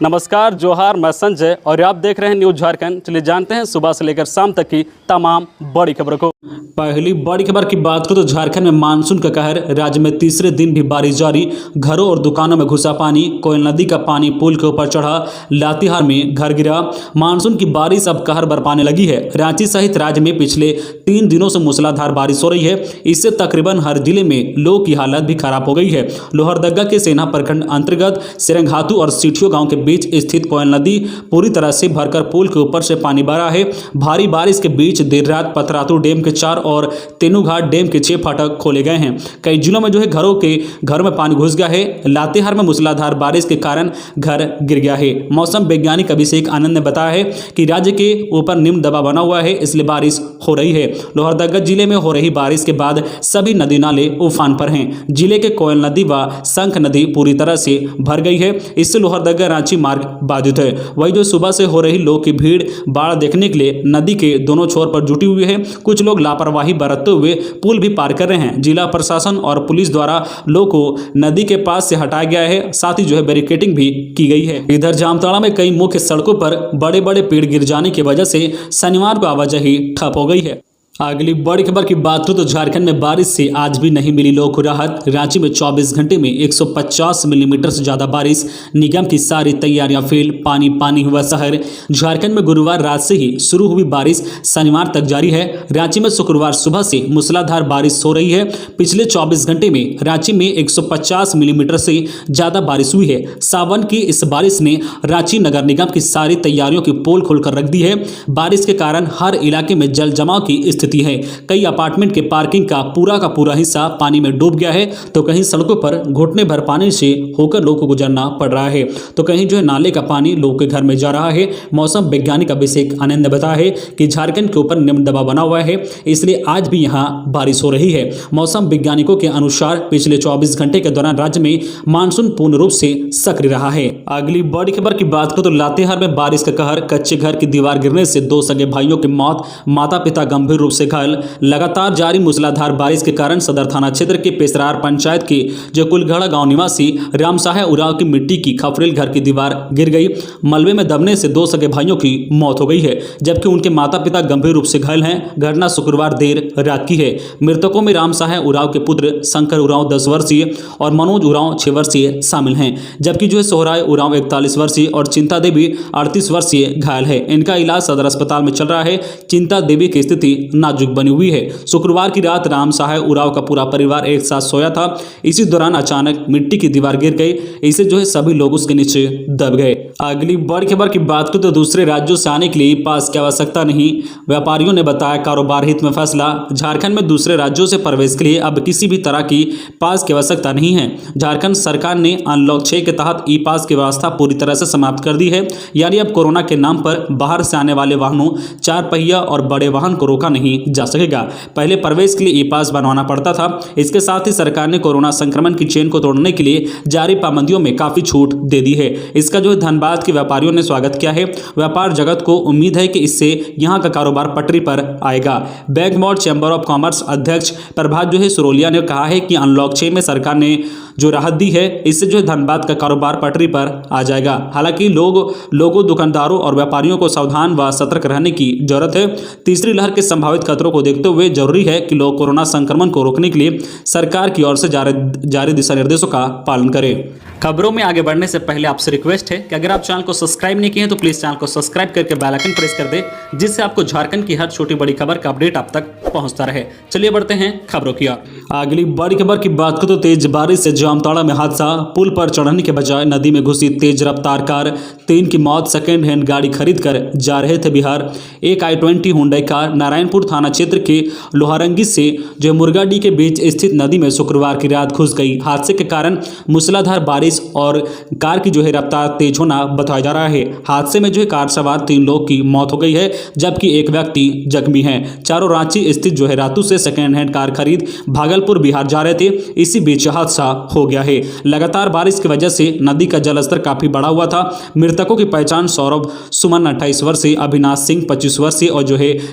नमस्कार, जोहार, मैं संजय और आप देख रहे हैं न्यूज झारखंड। चलिए जानते हैं सुबह से लेकर शाम तक की तमाम बड़ी खबरों को। पहली बड़ी खबर की बात करें तो झारखंड में मानसून का कहर, राज्य में तीसरे दिन भी बारिश जारी। घरों और दुकानों में घुसा पानी, कोयल नदी का पानी पुल के ऊपर चढ़ा, लातेहार में घर गिरा। मानसून की बारिश अब कहर बरपाने लगी है। रांची सहित राज्य में पिछले 3 दिनों से मूसलाधार बारिश हो रही है। इससे तकरीबन हर जिले में लोगों की हालत भी खराब हो गई है। लोहरदगा के सेना प्रखंड अंतर्गत सिरंघातू और सिठियो गांव के बीच स्थित कोयल नदी पूरी तरह से भरकर पुल के ऊपर से पानी भरा है। भारी बारिश के बीच देर रात पतरातू डैम के 4 और तेनूघाट डैम के 6 फाटक खोले गए हैं। कई जिलों में घरों में पानी घुस गया है। लातेहार में मूसलाधार बारिश के कारण घर गिर गया है। मौसम वैज्ञानिक अभिषेक आनंद ने बताया है कि राज्य के ऊपर निम्न दबाव बना हुआ है, इसलिए बारिश हो रही है। लोहरदगा जिले में हो रही बारिश के बाद सभी नदी नाले उफान पर हैं। जिले के कोयल नदी व शंख नदी पूरी तरह से भर गई है। इससे लोहरदगा रांची मार्ग बाधित है। वही जो सुबह से हो रही लोग की भीड़ बाढ़ देखने के लिए नदी के दोनों छोर पर जुटी हुई है। कुछ लोग लापरवाही बरतते हुए पुल भी पार कर रहे हैं। जिला प्रशासन और पुलिस द्वारा लोग को नदी के पास से हटाया गया है। साथ ही बैरिकेडिंग भी की गई है। इधर जामताड़ा में कई मुख्य सड़कों पर बड़े बड़े पेड़ गिर जाने की वजह से शनिवार को आवाजाही ठप हो गई है। अगली बड़ी खबर की बात करें तो झारखंड में बारिश से आज भी नहीं मिली लोगों को राहत। रांची में 24 घंटे में 150 मिलीमीटर से ज्यादा बारिश, निगम की सारी तैयारियां फेल, पानी पानी हुआ शहर। झारखंड में गुरुवार रात से ही शुरू हुई बारिश शनिवार तक जारी है। रांची में शुक्रवार सुबह से मूसलाधार बारिश हो रही है। पिछले 24 घंटे में रांची में 150 मिलीमीटर से ज्यादा बारिश हुई है। सावन की इस बारिश ने रांची नगर निगम की सारी तैयारियों की पोल खोलकर रख दी है। बारिश के कारण हर इलाके में जल जमाव की स्थिति है। कई अपार्टमेंट के पार्किंग का पूरा हिस्सा पानी में डूब गया है, तो कहीं सड़कों पर घुटने भर पानी से होकर लोगों को गुजरना पड़ रहा है, तो कहीं नाले का पानी लोगों के घर में जा रहा है। मौसम वैज्ञानिक अभिषेक आनंद ने बताया है कि झारखंड के ऊपर निम्न दबाव बना हुआ है, इसलिए आज भी यहां बारिश हो रही है। मौसम वैज्ञानिकों के अनुसार पिछले 24 घंटे के दौरान राज्य में मानसून पूर्ण रूप से सक्रिय रहा है। अगली बड़ी खबर की बात करें तो लातेहार में बारिश का कहर, कच्चे घर की दीवार गिरने से 2 सगे भाइयों की मौत, माता पिता गंभीर रूप से घायल। लगातार जारी मूसलाधार बारिश के कारण सदर थाना क्षेत्र के पेशरार पंचायत के कुलगढ़ा गांव निवासी रामसाहे उरांव की मिट्टी की खपरेल घर की दीवार गिर गई। मलबे में दबने से 2 सगे भाइयों की मौत हो गई है, जबकि उनके माता पिता गंभीर रूप से घायल हैं। घटना शुक्रवार देर रात की है। मृतकों में रामसाहे उरांव के पुत्र शंकर उरांव 10 वर्षीय और मनोज उरांव 6 वर्षीय शामिल हैं, जबकि सोहराय उरांव 41 वर्षीय और चिंता देवी 38 वर्षीय घायल है। इनका इलाज सदर अस्पताल में चल रहा है। चिंता देवी की स्थिति नाजुक बनी हुई है। शुक्रवार की रात रामसाहे उरांव का पूरा परिवार एक साथ सोया था। इसी दौरान अचानक मिट्टी की दीवार गिर गई। इसे सभी लोग उसके नीचे दब गए। अगली बड़ी खबर की बात करें तो दूसरे राज्यों से आने के लिए पास की आवश्यकता नहीं, व्यापारियों ने बताया कारोबार हित में फैसला। झारखंड में दूसरे राज्यों से प्रवेश के लिए अब किसी भी तरह की पास की आवश्यकता नहीं है। झारखंड सरकार ने अनलॉक 6 के तहत ई पास की व्यवस्था पूरी तरह से समाप्त कर दी है। यानी अब कोरोना के नाम पर बाहर से आने वाले वाहनों, 4 पहिया और बड़े वाहन को रोका नहीं जा सकेगा। पहले प्रवेश के लिए ई पास बनवाना पड़ता था। इसके साथ ही सरकार ने कोरोना संक्रमण की चेन को तोड़ने के लिए जारी पाबंदियों में काफी छूट दे दी है। इसका धनबाद के व्यापारियों ने स्वागत किया है। व्यापार जगत को उम्मीद है कि इससे यहां का कारोबार पटरी पर आएगा। Bank mode chamber of commerce अध्यक्ष प्रभात सुरोलिया ने कहा है कि अनलॉक 6 में सरकार ने जो राहत दी है, इससे धनबाद का कारोबार पटरी पर आ जाएगा। हालांकि लोगों, दुकानदारों और व्यापारियों को सावधान व सतर्क रहने की जरूरत है। तीसरी लहर के संभावित खतरों को देखते हुए जरूरी है कि लोग कोरोना संक्रमण को रोकने के लिए सरकार की ओर से जारी दिशा निर्देशों का पालन करें। खबरों में आगे बढ़ने से पहले आपसे रिक्वेस्ट है कि अगर आप चैनल को सब्सक्राइब नहीं किए हैं तो प्लीज चैनल को सब्सक्राइब करके बेल आइकन प्रेस कर दे, जिससे आपको झारखंड की हर छोटी बड़ी खबर का अपडेट आप तक पहुंचता रहे। चलिए बढ़ते हैं खबरों की ओर। अगली बड़ी खबर की बात करें तो तेज बारिश से जामताड़ा में हादसा, पुल पर चढ़ने के बजाय नदी में घुसी तेज रफ्तार कार, 3 की मौत। सेकेंड हैंड गाड़ी खरीद कर जा रहे थे बिहार। एक i20 हुंडई कार नारायणपुर थाना क्षेत्र के लोहारंगी से मुर्गाडी के बीच स्थित नदी में शुक्रवार की रात घुस गई। हादसे के कारण मूसलाधार बारिश और कार की रफ्तार तेज होना बताया जा रहा है। हादसे में कार सवार 3 लोग की मौत हो गई है, जबकि एक व्यक्ति जख्मी है। चारों रांची स्थित रातू से सेकेंड हैंड कार खरीद भागलपुर बिहार जा रहे थे। इसी बीच हादसा हो गया है। लगातार बारिश की वजह से नदी का जलस्तर काफी बढ़ा हुआ था। मृतकों की पहचान सौरभ सुमन 28 वर्षीय, अविनाश सिंह 25 वर्षीय और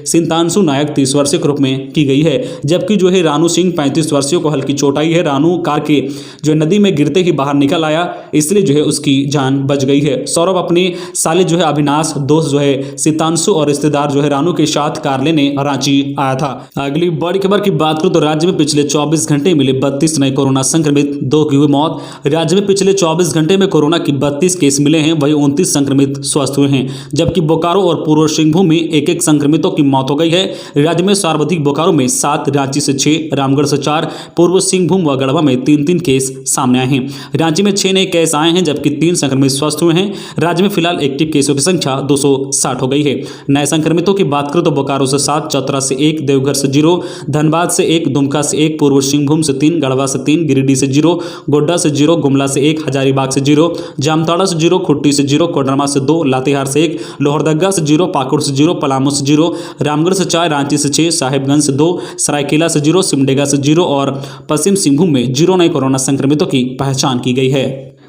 सिंतांशु नायक 30 वर्षीय के रूप में की गई है, जबकि रानू सिंह 35 वर्षीय को हल्की चोट आई है। रानू कार के नदी में गिरते ही बाहर निकल निकल आया, इसलिए जो है उसकी जान बच गई है। सौरभ अपने साले जो है अविनाश, दोस्त जो है सितांशु और रिश्तेदार जो है रानू के साथ कार लेने रांची आया था। अगली बड़ी खबर की बात करूं तो राज्य में पिछले 24 घंटे में मिले 32 नए कोरोना संक्रमित, 2 की हुई मौत। राज्य में पिछले 24 घंटे में कोरोना की 32 केस मिले हैं, वही 29 संक्रमित स्वस्थ हुए हैं, जबकि बोकारो और पूर्व सिंहभूम में एक संक्रमितों की मौत हो गई है। राज्य में सर्वाधिक बोकारो में 7, रांची से 6, रामगढ़ से 4, पूर्व सिंहभूम व गढ़वा में 3-3 केस सामने आए हैं। रांची में 6 नए केस आए हैं, जबकि 3 संक्रमित स्वस्थ हुए हैं। राज्य में फिलहाल एक्टिव केसों की संख्या 260 हो गई है। नए संक्रमितों की बात करें तो बोकारो से 7, चतरा से 1, देवघर से 0, धनबाद से 1, दुमका से 1, पूर्व सिंहभूम से 3, गढ़वा से 3, गिरिडीह से 0, गोड्डा से 0, गुमला से 1, हजारीबाग से 0, जामताड़ा से 0, खुट्टी से 0, कोडरमा से 2, लातेहार से 1, लोहरदगा से 0, पाकुड़ से 0, पलामू से 0, रामगढ़ से 4, रांची से 6, साहिबगंज से 2, सरायकेला से 0, सिमडेगा से 0 और पश्चिम सिंहभूम में 0 नए कोरोना संक्रमितों की पहचान की गई है।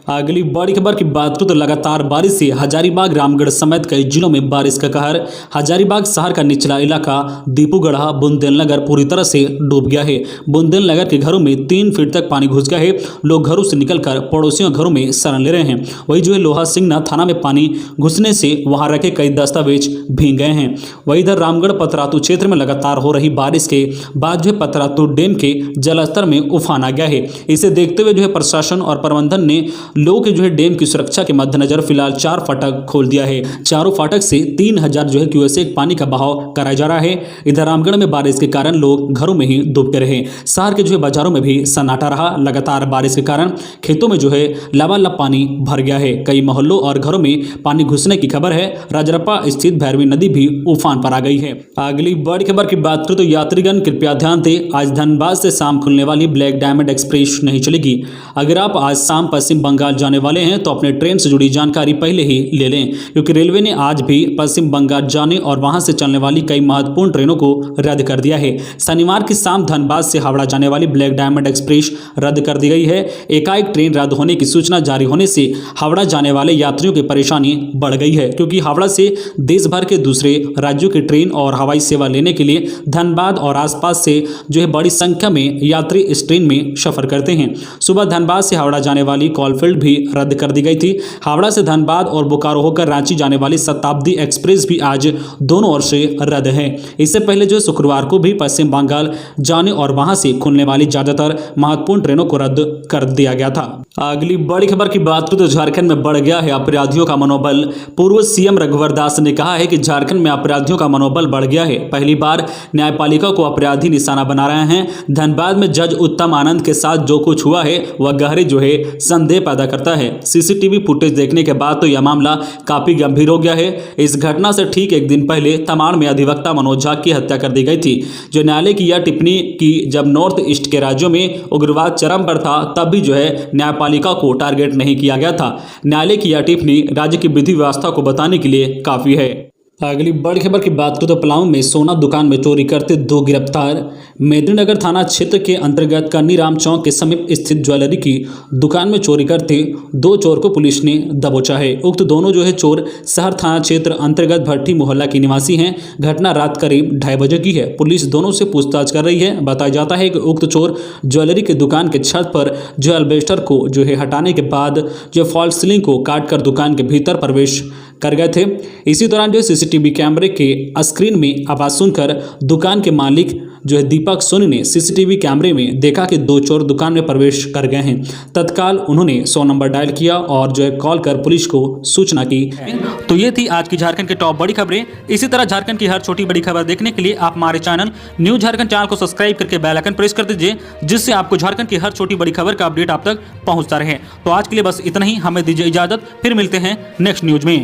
अगली बड़ी खबर की बात करें तो लगातार बारिश से हजारीबाग, रामगढ़ समेत कई जिलों में बारिश का कहर। हजारीबाग शहर का निचला इलाका दीपूगढ़ा, बुंदेलनगर पूरी तरह से डूब गया है। बुंदेलनगर के घरों में 3 फीट तक पानी घुस गया है। लोग घरों से निकलकर पड़ोसियों घरों में शरण ले रहे हैं। वही जो है लोहा सिंगना थाना में पानी घुसने से वहां रखे कई दस्तावेज भीग गए हैं। वही इधर रामगढ़ पतरातू क्षेत्र में लगातार हो रही बारिश के बाद जो है पतरातू डैम के जलस्तर में उफान आ गया है। इसे देखते हुए जो है प्रशासन और प्रबंधन ने लोगों के जो है डैम की सुरक्षा के मद्देनजर फिलहाल 4 फाटक खोल दिया है। चारों फाटक से 3000 जो है क्यूसेक पानी का बहाव कराया जा रहा है। इधर रामगढ़ में बारिश के कारण लोग घरों में ही डूब के रहे। शहर के जो है बाजारों में भी सन्नाटा रहा। लगातार बारिश के कारण खेतों में जो है लबालब पानी भर गया है। कई मोहल्लों और घरों में पानी घुसने की खबर है। राजरप्पा स्थित भैरवी नदी भी उफान पर आ गई है। अगली बड़ी खबर की बात करें तो यात्रीगण कृपया ध्यान दें, आज धनबाद से शाम खुलने वाली ब्लैक डायमंड एक्सप्रेस नहीं चलेगी। अगर आप आज शाम पश्चिम बंगाल जाने वाले हैं तो अपने ट्रेन से जुड़ी जानकारी पहले ही ले लें, क्योंकि रेलवे ने आज भी पश्चिम बंगाल जाने और वहां से चलने वाली कई महत्वपूर्ण ट्रेनों को रद्द कर दिया है। शनिवार की शाम धनबाद से हावड़ा जाने वाली ब्लैक डायमंड एक्सप्रेस रद्द कर दी गई है। एकाएक ट्रेन रद्द होने की सूचना जारी होने से हावड़ा जाने वाले यात्रियों की परेशानी बढ़ गई है, क्योंकि हावड़ा से देश भर के दूसरे राज्यों की ट्रेन और हवाई सेवा लेने के लिए धनबाद और आसपास से जो है बड़ी संख्या में यात्री इस ट्रेन में सफर करते हैं। सुबह धनबाद से हावड़ा जाने वाली कॉलफील्ड भी रद्द कर दी गई थी। हावड़ा से धनबाद और बोकारो होकर रांची जाने वाली शताब्दी एक्सप्रेस भी आज दोनों ओर से रद्द है। इससे पहले जो शुक्रवार को भी पश्चिम बंगाल जाने और वहां से खुलने वाली ज्यादातर महत्वपूर्ण ट्रेनों को रद्द कर दिया गया था। अगली बड़ी खबर की बात करें तो झारखंड में बढ़ गया है अपराधियों का मनोबल। पूर्व सीएम रघुवर दास ने कहा है कि झारखंड में अपराधियों का मनोबल बढ़ गया है। पहली बार न्यायपालिका को अपराधी निशाना बना रहे हैं। धनबाद में जज उत्तम आनंद के साथ जो कुछ हुआ है वह गहरे जो है संदेह पैदा करता है। सीसीटीवी फुटेज देखने के बाद तो यह मामला काफी गंभीर हो गया है। इस घटना से ठीक एक दिन पहले तमाड़ में अधिवक्ता मनोज झा की हत्या कर दी गई थी। जो न्यायालय की यह टिप्पणी की जब नॉर्थ ईस्ट के राज्यों में उग्रवाद चरम पर था, तब भी जो है न्यायपालिका को टारगेट नहीं किया गया था। न्यायालय की यह टिप्पणी राज्य की विधि व्यवस्था को बताने के लिए काफी है। अगली बड़ी खबर की बात करें तो पलामू में सोना दुकान में चोरी करते 2 गिरफ्तार। मेदिनीनगर थाना क्षेत्र के अंतर्गत कन्नीराम चौक के समीप स्थित ज्वेलरी की दुकान में चोरी करते 2 चोर को पुलिस ने दबोचा है। उक्त दोनों जो है चोर शहर थाना क्षेत्र अंतर्गत भट्टी मोहल्ला के निवासी हैं। घटना रात करीब 2:30 बजे की है। पुलिस दोनों से पूछताछ कर रही है। बताया जाता है कि उक्त चोर ज्वेलरी की दुकान के छत पर जो एल्बेस्टर को जो है हटाने के बाद जो फॉल्स सीलिंग को काटकर दुकान के भीतर प्रवेश कर गए थे। इसी दौरान जो सीसीटीवी कैमरे के स्क्रीन में आवाज सुनकर दुकान के मालिक जो है दीपक सोनी ने सीसीटीवी कैमरे में देखा कि 2 चोर दुकान में प्रवेश कर गए हैं। तत्काल उन्होंने 100 नंबर डायल किया और जो है कॉल कर पुलिस को सूचना की। तो ये थी आज की झारखंड की टॉप बड़ी खबरें। इसी तरह झारखंड की हर छोटी बड़ी खबर देखने के लिए आप हमारे चैनल न्यूज झारखंड चैनल को सब्सक्राइब करके बेल आइकन प्रेस कर दीजिए, जिससे आपको झारखंड की हर छोटी बड़ी खबर का अपडेट आप तक पहुंचता रहे। तो आज के लिए बस इतना ही। हमें दीजिए इजाजत, फिर मिलते हैं नेक्स्ट न्यूज में।